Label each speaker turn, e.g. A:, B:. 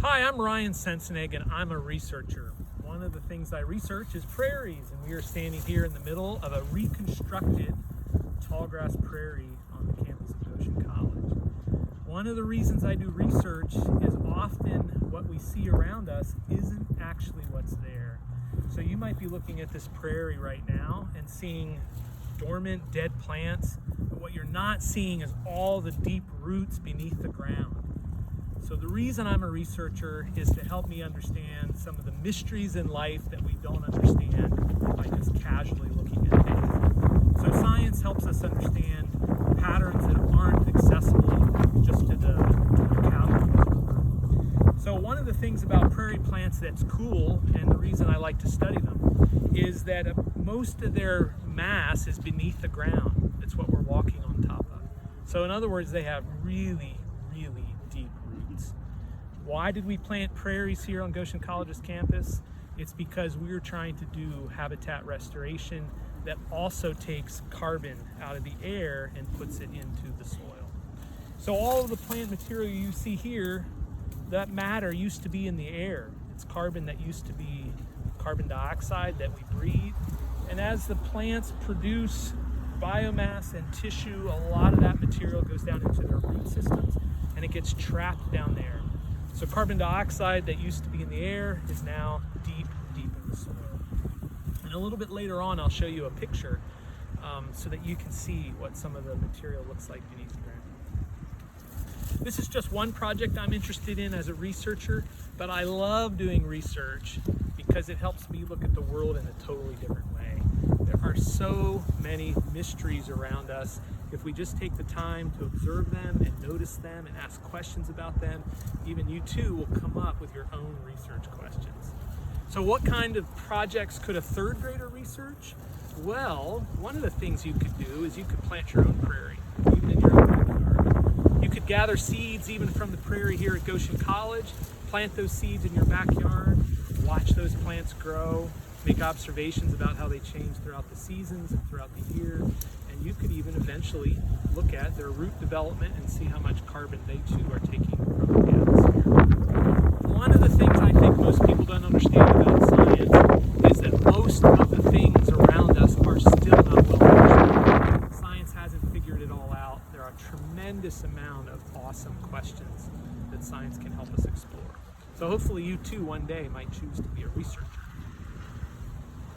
A: Hi, I'm Ryan Sensenig, and I'm a researcher. One of the things I research is prairies, and we are standing here in the middle of a reconstructed tallgrass prairie on the campus of Goshen College. One of the reasons I do research is often what we see around us isn't actually what's there. So you might be looking at this prairie right now and seeing dormant, dead plants, but what you're not seeing is all the deep roots beneath the ground. So the reason I'm a researcher is to help me understand some of the mysteries in life that we don't understand by just casually looking at things. So science helps us understand patterns that aren't accessible just to the casual. So one of the things about prairie plants that's cool, and the reason I like to study them, is that most of their mass is beneath the ground. It's what we're walking on top of. So in other words, they have really deep roots. Why did we plant prairies here on Goshen College's campus? It's because we are trying to do habitat restoration that also takes carbon out of the air and puts it into the soil. So all of the plant material you see here, that matter used to be in the air. It's carbon that used to be carbon dioxide that we breathe. And as the plants produce biomass and tissue, a lot of that material goes down into their root systems and it gets trapped down there. So carbon dioxide that used to be in the air is now deep in the soil. And a little bit later on, I'll show you a picture so that you can see what some of the material looks like beneath the ground. This is just one project I'm interested in as a researcher, but I love doing research because it helps me look at the world in a totally different way. There are so many mysteries around us. If we just take the time to observe them and notice them and ask questions about them, even you too will come up with your own research questions. So what kind of projects could a third grader research? Well, one of the things you could do is you could plant your own prairie, even in your own backyard. You could gather seeds even from the prairie here at Goshen College, plant those seeds in your backyard, watch those plants grow, make observations about how they change throughout the seasons and throughout the year. And you could even eventually look at their root development and see how much carbon they too are taking from the atmosphere. One of the things I think most people don't understand about science is that most of the things around us are still not well understood. Science hasn't figured it all out. There are a tremendous amount of awesome questions that science can help us explore. So hopefully you too one day might choose to be a researcher.